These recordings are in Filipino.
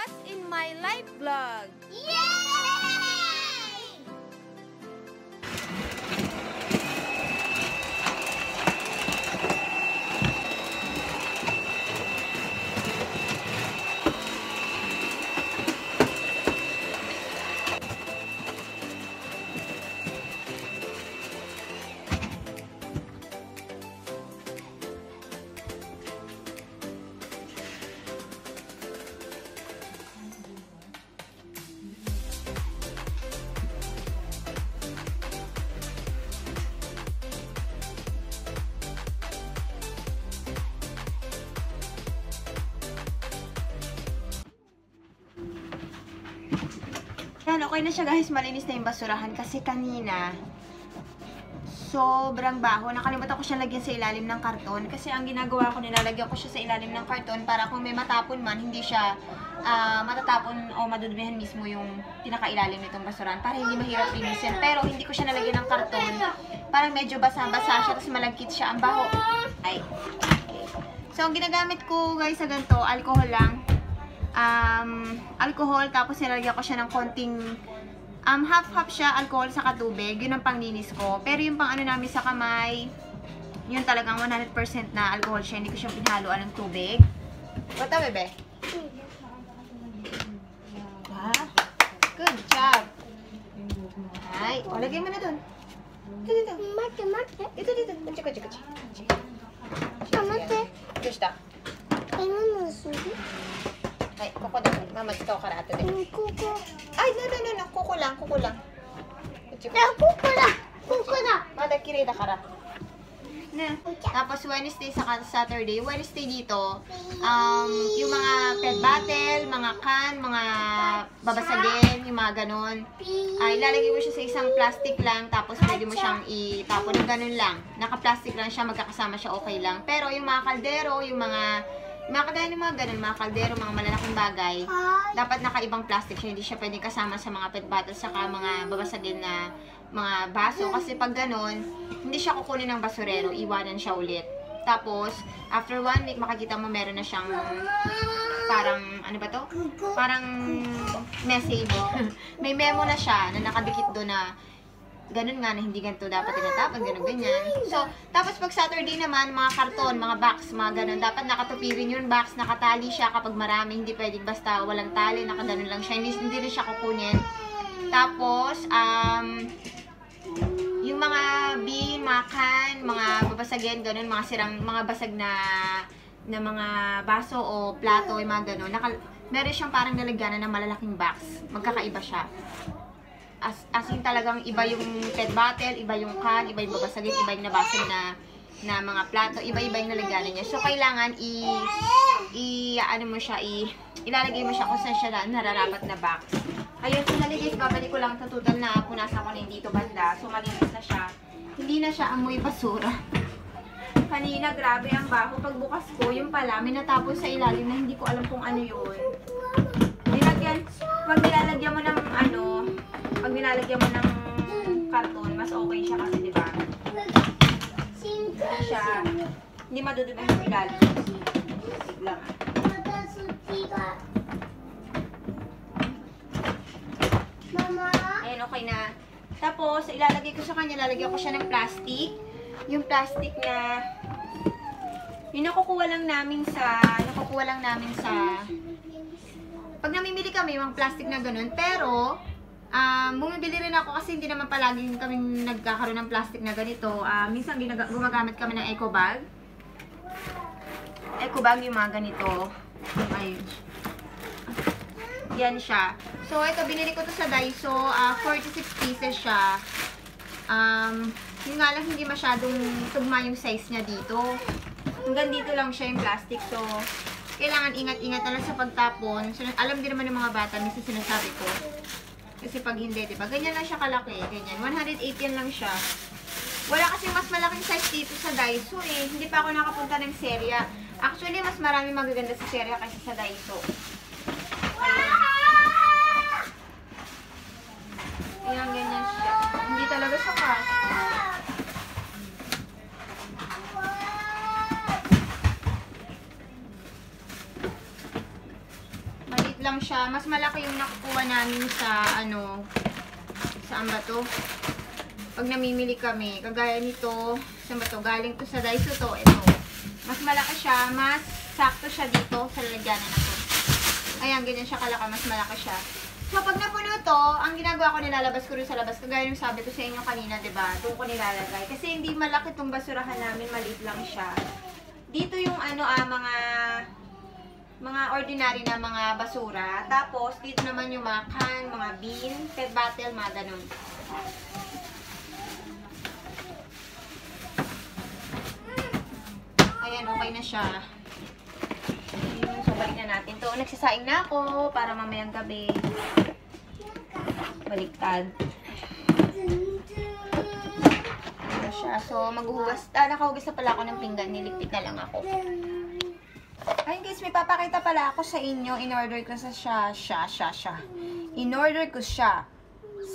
What's in my life vlog? Yay! Yan, okay na siya guys. Malinis na yung basurahan kasi kanina sobrang baho. Nakalimutan ko siya lagyan sa ilalim ng karton kasi ang ginagawa ko, nilalagyan ko siya sa ilalim ng karton para kung may matapon man, hindi siya matatapon o madudumihan mismo yung pinakailalim nitong basurahan para hindi mahirap linisin. Pero hindi ko siya nalagyan ng karton. Parang medyo basa-basa siya tapos malagkit siya. Ang baho. Ay. Okay. So, ang ginagamit ko guys sa ganito, alcohol lang. Alcohol, tapos nilagyan ko siya ng konting half-half siya, alcohol sa tubig. Yun ang panglinis ko. Pero yung pang ano namin sa kamay, yun talagang 100% na alcohol siya. Hindi ko siya pinhaluan ng tubig. Bata, bebe? Ha? Good job. Ay, o, lagay mo na dun. Dito. Dito. Dito. Gusto. Ay, kuko na. Mama, ito ka rato din. Ay, no. Kuko lang. Kuko lang. Mada, kirida ka ra. Na. Tapos, Wednesday sa Saturday. Wednesday dito, yung mga pet bottle, mga can, mga babasagin, yung mga ganon. Ilalagay mo siya sa isang plastic lang, tapos pwede mo siyang itapon ng ganon lang. Naka-plastic lang siya, magkakasama siya, okay lang. Pero yung mga kaldero, yung mga kagaya ng mga ganun, mga kaldero, mga malalaking bagay, dapat nakaibang plastic siya. Hindi siya pwedeng kasama sa mga pet bottles, saka mga babasagin na mga baso. Kasi pag ganun, hindi siya kukunin ng basurero, iwanan siya ulit. Tapos, after 1 week, makikita mo meron na siyang parang, ano ba to? Parang message. May memo na siya na nakadikit doon na ganun nga na hindi ganito dapat tinatapon, ganyan. So, tapos pag Saturday naman, mga karton, mga box, mga ganun, dapat nakatupi rin yung box, nakatali siya kapag marami, hindi pwedeng basta walang tali, nakaganon lang siya, hindi rin siya kukunin. Tapos, yung mga bin, mga can, mga babasagin, ganun, mga sirang, mga basag na mga baso o plato, yung mga ganun, meron siyang parang nalagyanan ng malalaking box, magkakaiba siya. As in talagang iba yung pet bottle, iba yung can, iba yung babasagin, iba yung nabasag na mga plato, iba-iba yung nalagyanan niya. So, kailangan ilalagay mo siya kung saan siya nararapat na box. Ayun, sinalagay, babalik ko lang sa total na punasan ko na yung dito banda. So, malinis na siya. Hindi na siya amoy basura. Kanina, grabe ang baho. Pagbukas ko, yung pala, may natapos sa ilalim na hindi ko alam kung ano yun. Pag nilalagyan mo ng pag nilalagyan mo ng karton, mas okay siya kasi, di ba? Hindi madudumi ang ilalim. Lang. Ayan, okay na. Tapos, ilalagay ko sa kanya, lalagyan ko siya ng plastic. Yung plastic na, yung nakukuha lang namin sa, pag namimili kami, mga plastic na ganun, pero, bumibili rin ako kasi hindi naman palaging kaming nagkakaroon ng plastic na ganito. Minsan gumagamit kami ng eco bag. Eco bag yung mga ganito. Ayun. Yan siya. So, ito, binili ko to sa Daiso. 46 pieces siya. Yung nga lang, hindi masyadong tugma yung size niya dito. Hanggang dito lang siya yung plastic. So, kailangan ingat-ingat na lang sa pagtapon. So, alam din naman ng mga bata, minsan sinasabi ko. Kasi pag hindi, diba? Ganyan lang siya kalaki. Ganyan. 118 lang siya. Wala kasi mas malaking size dito sa Daiso eh. Hindi pa ako nakapunta ng Seria. Actually, mas marami magaganda sa Seria kaysa sa Daiso. Ayan, ganyan siya. Hindi talaga siya cash. Maliit maliit lang siya. Mas malaki yung nakukuha namin sa, ano, saan ba to? Pag namimili kami, kagaya nito, saan ba to? Galing to sa Daiso to, ito. Mas malaki siya, mas sakto siya dito sa lalagyanan na to. Ayan, ganyan siya kalaki, mas malaki siya. So, pag napuno to, ang ginagawa ko, nilalabas ko rin sa labas. Kagaya yung sabi ko sa inyo kanina, diba? Doon ko nilalagay. Kasi hindi malaki itong basurahan namin, maliit lang siya. Dito yung ano, mga ordinary na mga basura. Tapos, dito naman yung mga can, mga bin, pet bottle, mga ganun. Ayan, okay na siya. So, balik na natin to. Nagsasaing na ako para mamayang gabi. Baliktad. Ito siya. So, maghuhugas. Nakahugas na pala ako ng pinggan. Niligpit na lang ako. Ayun guys, may papakita pala ako sa inyo. In-order ko sa In-order ko siya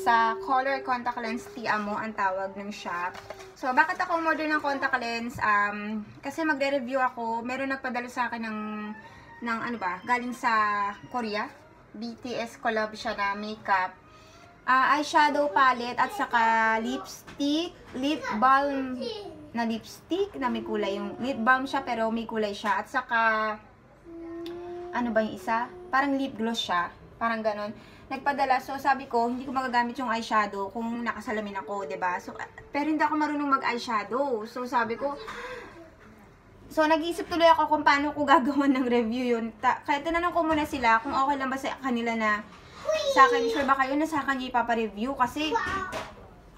sa Color Contact Lens Tiamo ang tawag ng shop. So, bakit ako umorder ng contact lens? Kasi magre-review ako. Meron nagpadala sa akin ng ano ba, galing sa Korea. BTS collab siya na makeup. Eyeshadow palette at saka lipstick, lip balm na lipstick na may kulay. Yung lip balm siya pero may kulay siya. At saka, ano ba yung isa? Parang lip gloss siya. Parang ganon. Nagpadala. So, sabi ko, hindi ko magagamit yung eyeshadow kung nakasalamin ako, 'di ba? So, pero hindi ako marunong mag-eyeshadow. So, sabi ko, nag-iisip tuloy ako kung paano ko gagawin ng review yun. Kaya tinanong ko muna sila kung okay lang ba sa kanila na sa akin, sure ba kayo na sa akin ipapareview? Kasi,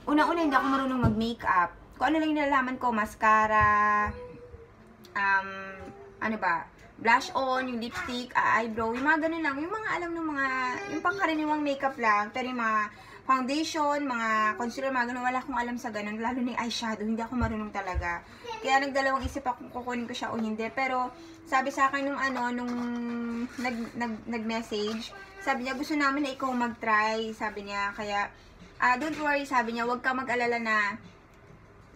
unang-una hindi ako marunong mag-makeup. Kung ano lang yung nalalaman ko, mascara, ano ba, blush on, yung lipstick, eyebrow, yung mga ganun lang. Yung mga alam ng mga, yung pangkaraniwang makeup lang. Pero yung mga foundation, mga concealer, mga ganun, wala akong alam sa ganun. Lalo na yung eyeshadow, hindi ako marunong talaga. Kaya nagdalawang isip ako kung kukunin ko siya o hindi. Pero sabi sa akin nung nag-message, sabi niya gusto namin na ikaw mag-try. Sabi niya, kaya don't worry, sabi niya, huwag ka mag-alala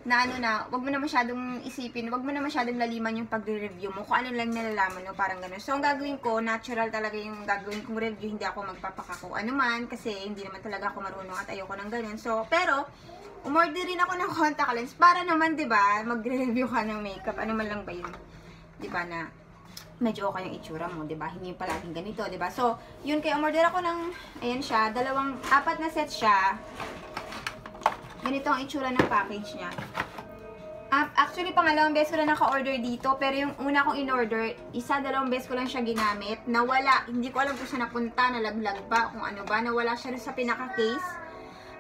wag mo na masyadong isipin, wag mo na masyadong laliman yung pagre-review mo, kung ano lang nalalaman mo, parang gano'n. So, ang gagawin ko, natural talaga yung gagawin kong review, hindi ako magpapakako ano man, kasi hindi naman talaga ako marunong at ayoko ng gano'n. So, pero, umorder rin ako ng contact lens, para naman, di ba, magre-review ka ng makeup, ano man lang ba yun, di ba, na medyo okay yung itsura mo, di ba, hindi yung palaging ganito, di ba. So, yun, kaya umorder ako ng, ayan siya, 4 na set siya. Ganito ang itsura ng package niya. Actually, pangalawang beses ko na naka-order dito. Pero yung una kong in-order, 1-2 beses ko lang siya ginamit. Nawala. Hindi ko alam kung saan napunta. Nalaglag ba? Kung ano ba. Nawala siya sa pinaka-case.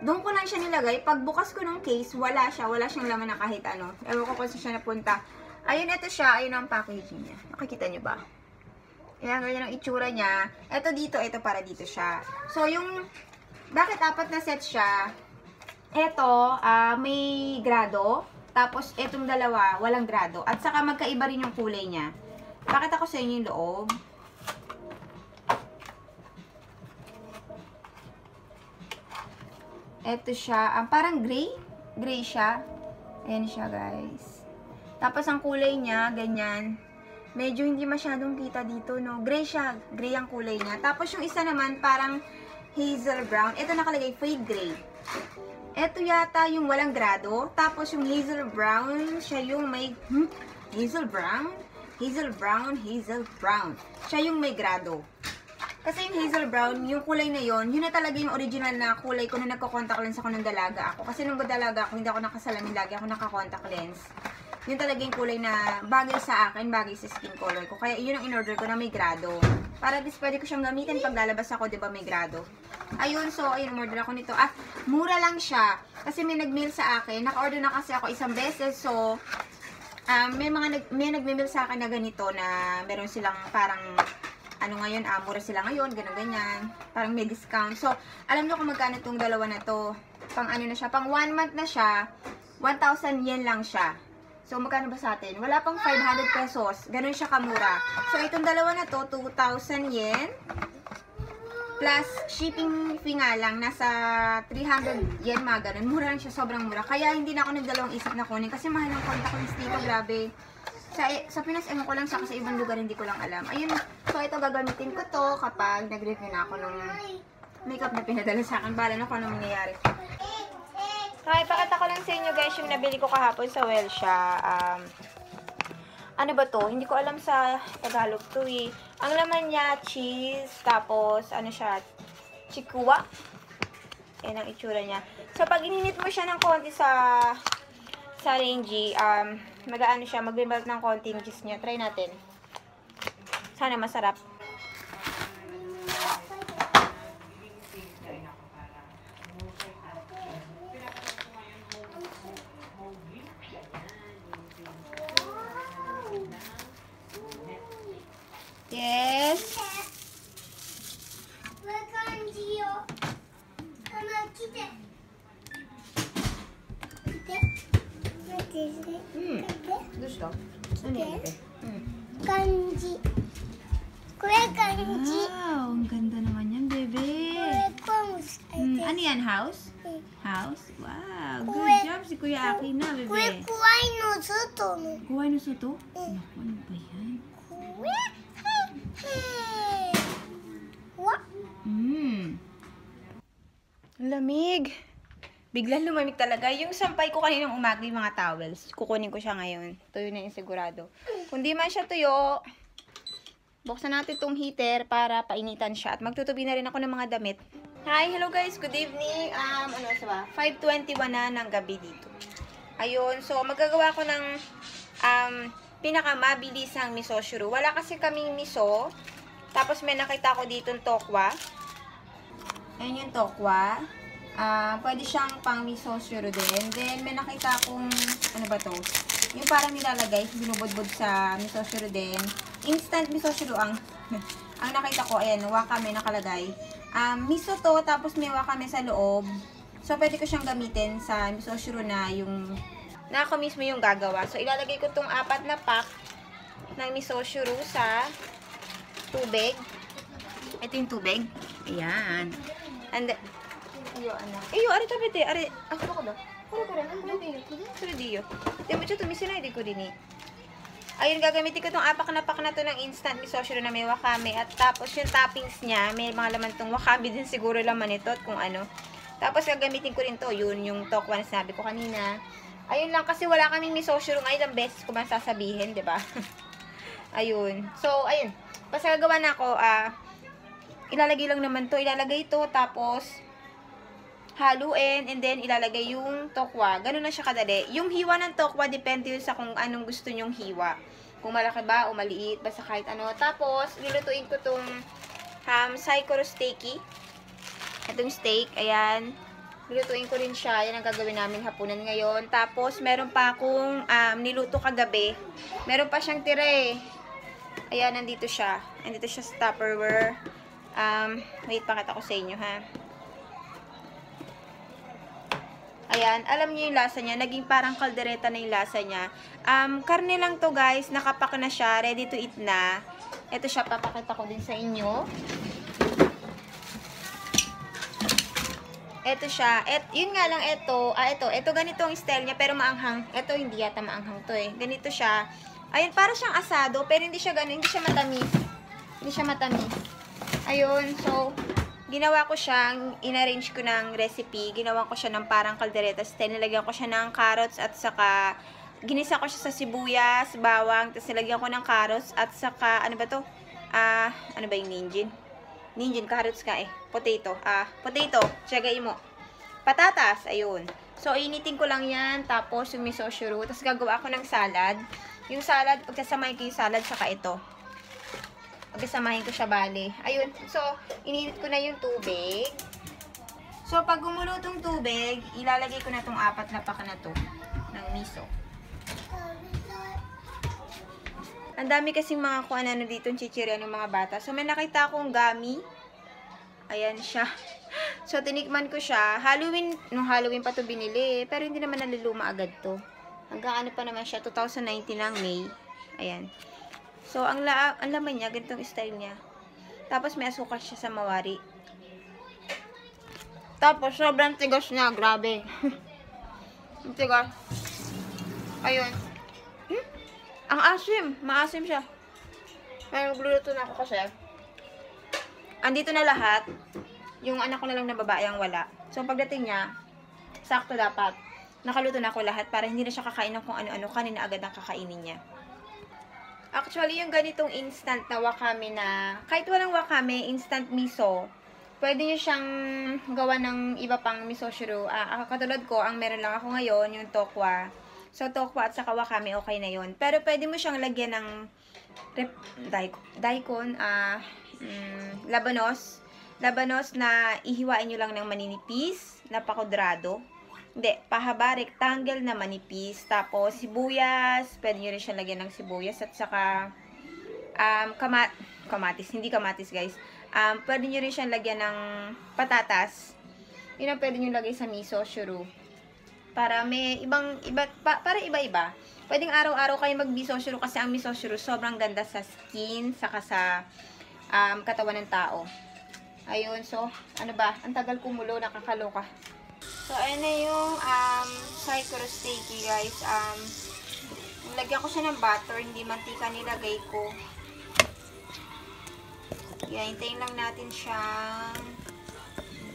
Doon ko lang siya nilagay. Pagbukas ko ng case, wala siya. Wala siyang laman na kahit ano. Ewan ko kung saan siya napunta. Ayun, ito siya. Ayun ang packaging niya. Nakikita niyo ba? Ayan, ganyan ang itsura niya. Ito dito. Ito para dito siya. So, yung... Bakit 4 na set siya? Ito, may grado. Tapos, itong dalawa, walang grado. At saka, magkaiba rin yung kulay niya. Pakita ko sa inyo yung loob. Ito siya. Parang gray. Gray siya. Ayan siya, guys. Tapos, ang kulay niya, ganyan. Medyo hindi masyadong kita dito, no? Gray siya. Gray ang kulay niya. Tapos, yung isa naman, parang hazel brown. Ito nakalagay, fade gray. Ito yata yung walang grado. Tapos yung hazel brown, siya yung may... hazel brown? Hazel brown, hazel brown. Siya yung may grado. Kasi yung hazel brown, yung kulay na yon, yun na talaga yung original na kulay ko na nagko-contact lens ako ng dalaga ako. Kasi nung dalaga ako, hindi ako nakasalamin lagi, ako naka-contact lens. Yun talaga yung kulay na bagay sa akin, bagay sa skin color ko. Kaya yun ang in-order ko na may grado. Para dis pwede ko siyang gamitin pag lalabas ako, di ba may grado. Ayun, so ayun, order ako nito. Mura lang siya. Kasi may nag-mail sa akin. Naka-order na kasi ako 1 beses. So, may nag-mail sa akin na ganito na meron silang parang, ano ngayon, mura sila ngayon, ganyan. Parang may discount. So, alam nyo kung magkano itong dalawa na to. Pang ano na siya, pang 1 month na siya, 1,000 yen lang siya. So, magkano ba sa atin? Wala pang 500 pesos. Ganun siya kamura. So, itong dalawa na to, 2,000 yen. Plus, shipping fee nga lang. Nasa 300 yen, mga ganun. Mura lang siya, sobrang mura. Kaya, hindi na ako nagdalawang isip na kunin. Kasi mahal ng contact lens dito, grabe. Sa Pinas, ewan ko lang siya kasi ibang lugar hindi ko lang alam. Ayun, so ito gagamitin ko to kapag nag-review na ako ng makeup na pinadala sa akin. Bala na kung anong mangyayari. Okay, pakita ko lang sa inyo guys yung nabili ko kahapon sa Welsha. Ano ba to? Hindi ko alam sa Tagalog to eh. Ang laman niya, cheese, tapos ano siya, chikuwa. Yan ang itsura niya. So, pag ininit mo siya ng konti sa Renji, mag-ano siya, mag-melt ng konti yung cheese niya. Try natin. Sana masarap. Yes. Gusto? Ano yan? Kanji. Kanji. Wow, ang ganda naman yan, bebe. Ano yan, house? House? Wow, good job si Kuya Aki na, bebe. Kuwai no suto. Kuwai no suto? Naku, ano ba yan? Lamig. Biglang lumamig talaga. Yung sampay ko kaninang umaga yung mga towels. Kukunin ko siya ngayon. Tuyo na yung sigurado. Kung di man siya tuyo, buksan natin itong heater para painitan siya. At magtutubi na rin ako ng mga damit. Hi, hello guys. Good evening. 5:21 na ng gabi dito. Ayun. So, magagawa ko ng pinakamabilisang miso shuru. Wala kasi kaming miso. Tapos may nakita ko dito ng tokwa. Ayun yung tokwa. Pwede siyang pang miso shuru din. Then, may nakita akong, ano ba to? Yung parang nilalagay, binubudbud sa miso shuru din. Instant miso shuru ang nakita ko, ayan, wakame nakalagay. Miso to, tapos may wakame sa loob. So, pwede ko siyang gamitin sa miso shuru na yung, na ako mismo yung gagawa. So, ilalagay ko tong 4 na pack ng miso shuru sa tubig. Ito yung tubig. Ayan. And, iyo, ari tabete, ari, ako ko do. Diyo. Demo cho tumisinay di ko din eh. Ayun, gagamitin ko tong 4 na pack na to ng instant miso shuru na may wakame. At tapos yung toppings niya, may mga laman tong wakame din siguro laman ito at kung ano. Tapos gagamitin ko rin to, yun, yung tokwa na sinabi ko kanina. Ayun lang, kasi wala kaming miso shuru ng ilang beses ko man sasabihin, di ba? Ayun. So, ayun. Basta gagawa na ako, ilalagay lang naman to. Ilalagay ito, tapos haluin, and then ilalagay yung tokwa. Ganun na siya kadali. Yung hiwa ng tokwa, depende yun sa kung anong gusto nyong hiwa. Kung malaki ba o maliit, basta kahit ano. Tapos, lulutuin ko tong saikoro steaki. Itong steak, ayan. Lulutuin ko rin siya. Yan ang gagawin namin hapunan ngayon. Tapos, meron pa akong niluto kagabi. Meron pa siyang tira eh. Ayan, nandito siya. Nandito siya sa Tupperware. Wait, pakita ko sa inyo, ha. Ayan, alam niyo yung lasa niya. Naging parang kaldereta na yung lasa niya. Karne lang to guys. Nakapak na siya. Ready to eat na. Ito siya, papakita ko din sa inyo. Ito siya. Yun nga lang ito. Ito ganito ang style niya pero maanghang. Ito hindi yata maanghang to eh. Ganito siya. Ayun, para siyang asado pero hindi siya ganun. Hindi siya matamis. Hindi siya matamis. Ayun, so ginawa ko siyang, in-arrange ko ng recipe. Ginawa ko siya ng parang kaldereta style. Nilagyan ko siya ng carrots at saka ginisa ko siya sa sibuyas, bawang, tapos nilagyan ko ng carrots at saka, ano ba to? Ano ba yung ninjin? Ninjin, carrots ka eh. Potato. Potato. Tsagay mo. Patatas. Ayun. So, initin ko lang yan. Tapos, yung miso shuru. Tapos, gagawa ako ng salad. Yung salad, pagkasamahin ko yung salad, saka ito. Pagkasamahin ko siya, bale. Ayun. So, ininit ko na yung tubig. So, pag gumulo tong tubig, ilalagay ko na tong 4 na pack na to ng miso. Ang dami kasing mga kung ano dito yung chichirya ng mga bata. So, may nakita akong gummy. Ayan siya. So, tinikman ko siya. Nung Halloween pa to binili. Pero hindi naman naliluma agad to. Hanggang ano pa naman siya, 2019 ng May. Ayan. So, ang laman niya, ganitong style niya. Tapos, may asukal siya sa mawari. Tapos, sobrang tigas niya. Grabe. Ang tigas. Ayun. Ang asim. Maasim siya. Ay, magluluto na ako kasi. Andito na lahat. Yung anak ko na lang na babae ang wala. So, pagdating niya, sakto dapat. Nakaluto na ako lahat para hindi na siya kakain ng kung ano-ano. Kanina agad ang kakainin niya. Actually, yung ganitong instant na wakame na, kahit walang wakame, instant miso, pwede nyo siyang gawa ng iba pang miso shiro. Katulad ko, ang meron lang ako ngayon, yung tokwa. So, tokwa at saka wakame, okay na yun. Pero pwede mo siyang lagyan ng daikon, labanos. Labanos na ihiwain nyo lang ng maninipis, na pakudrado. Hindi, pahaba, rectangle na manipis. Tapos, sibuyas. Pwede nyo rin siya lagyan ng sibuyas. At saka, kamatis. Hindi kamatis, guys. Pwede nyo rin siyang lagyan ng patatas. Yun ang pwede nyo lagay sa miso shuru. Para may para iba-iba. Pwedeng araw-araw kayo mag-miso shuru kasi ang miso shuru sobrang ganda sa skin, saka sa katawan ng tao. Ayun, so, ano ba? Ang tagal kumulo, nakakaloka. So, ayan na yung saikoro steaky, guys. Nilagyan ko siya ng butter, hindi mantika nilagay ko. Yan, hintayin lang natin siyang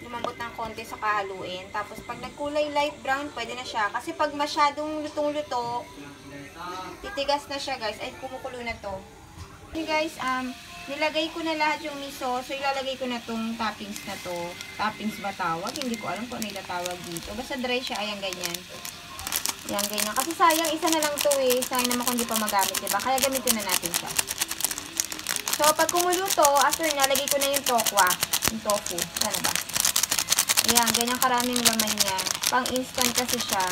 lumambot ng konti sa kahaluin. Tapos, pag nagkulay light brown, pwede na siya. Kasi pag masyadong lutong-luto, titigas na siya, guys. Ay, kumukulo na to. Okay, guys, nilagay ko na lahat yung miso. So, ilalagay ko na tong toppings na to. Toppings ba tawag? Hindi ko alam kung ano itatawag dito. Basta dry siya. Ayan, ganyan. Ayan, ganyan. Kasi sayang, isa na lang to eh. Sayang naman kung di pa magamit, diba? Kaya gamitin na natin siya. So, pag kumulo to, after nalagay ko na yung tokwa. Yung tofu. Ano ba? Ayan, ganyan karaming laman niya. Pang instant kasi siya.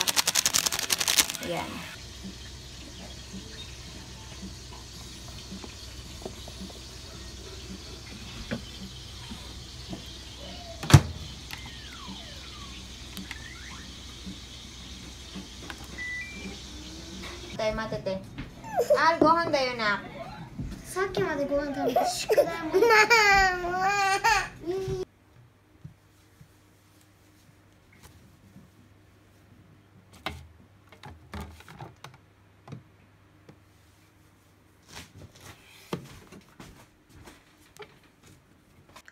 Ayan. Matete. Gohan da yo na. さっきまでご飯食べて宿題も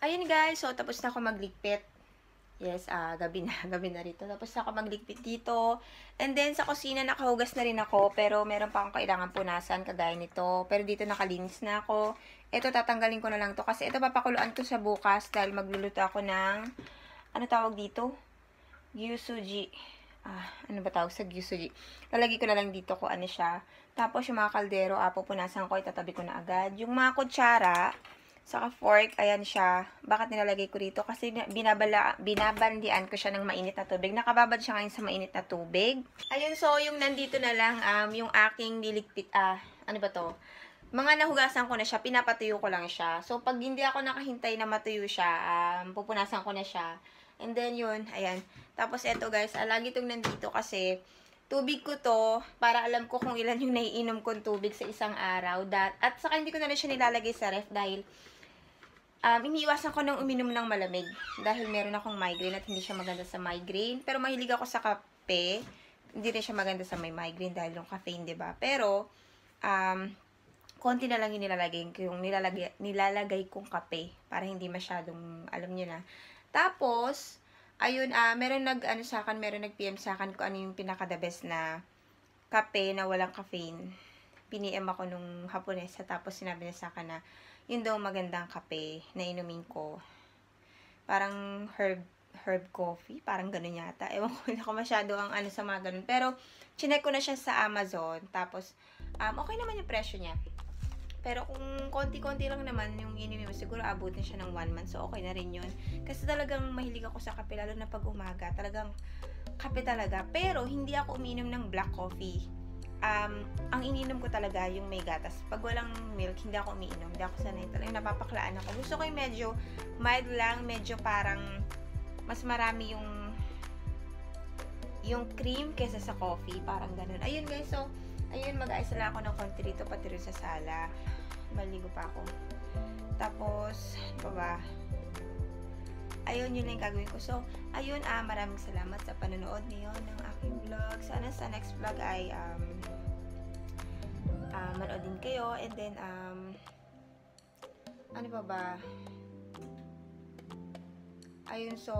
Ayun guys, so tapos na ako magligpit. Yes, gabi na rito. Tapos na ako magligpit dito. And then, sa kusina, nakahugas na rin ako. Pero, meron pa akong kailangan punasan, kagaya nito. Pero, dito nakalinis na ako. Ito, tatanggalin ko na lang to. Kasi, ito, papakuluan ko sa bukas. Dahil, magluluto ako ng, ano tawag dito? Gyusuji. Ano ba tawag sa gyusuji? Lalagay ko na lang dito kung ano siya. Tapos, yung mga kaldero, pupunasan ko, itatabi ko na agad. Yung mga kutsara, saka fork, ayan siya. Bakit nilalagay ko rito? Kasi binabandian ko siya ng mainit na tubig. Nakababad siya ngayon sa mainit na tubig. Ayun, so yung nandito na lang, yung aking niligpit, ano ba to? Mga nahugasan ko na siya, pinapatuyo ko lang siya. So, pag hindi ako nakahintay na matuyo siya, pupunasan ko na siya. And then yun, ayan. Tapos eto guys, lagi itong nandito kasi tubig ko to, para alam ko kung ilan yung naiinom kong tubig sa isang araw. At saka hindi ko na siya nilalagay sa ref dahil iniiwasan ko nang uminom ng malamig dahil meron akong migraine at hindi siya maganda sa migraine. Pero mahilig ako sa kape. Hindi rin siya maganda sa may migraine dahil yung caffeine, 'di ba? Pero konti na lang yung nilalagay kong kape para hindi masyadong, alam niyo na. Tapos ayun, meron nag-PM sa akin kung ano yung pinaka-the best na kape na walang caffeine. Piniem ako nung Haponesa, tapos sinabi niya sa akin na yun daw magandang kape na inumin ko. Parang herb coffee, parang ganun yata. Ewan ko, hindi ako masyado ang ano sa mga ganun. Pero, chinek ko na siya sa Amazon. Tapos, okay naman yung presyo niya. Pero kung konti-konti lang naman yung inumin mo, siguro abutin siya ng 1 month. So, okay na rin yun. Kasi talagang mahilig ako sa kape, lalo na pag umaga. Talagang kape talaga. Pero, hindi ako uminom ng black coffee. Ang ininom ko talaga yung may gatas. Pag walang milk, hindi ako umiinom. Hindi ako sanay. Talagang napapaklaan ako. Gusto ko yung medyo mild lang, medyo parang mas marami yung cream kesa sa coffee. Parang ganun. Ayun guys, so, ayun, mag-ayos lang ako ng konti rito, pati rin sa sala. Maligo pa ako. Tapos, ano ba? Ayun, yun lang yung gagawin ko. So, ayun, maraming salamat sa panonood ngayon ng aking vlog. Sana sa next vlog ay manood din kayo. And then, ano pa ba? Ayun, so,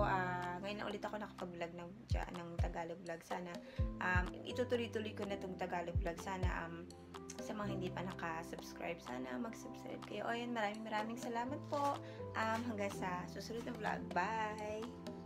ngayon na ulit ako nakapag-vlog ng Tagalog vlog. Sana, itutuloy-tuloy ko na itong Tagalog vlog. Sana, sa mga hindi pa naka-subscribe, sana mag-subscribe kayo. O, ayun, maraming salamat po. Hanggang sa susunod na vlog. Bye!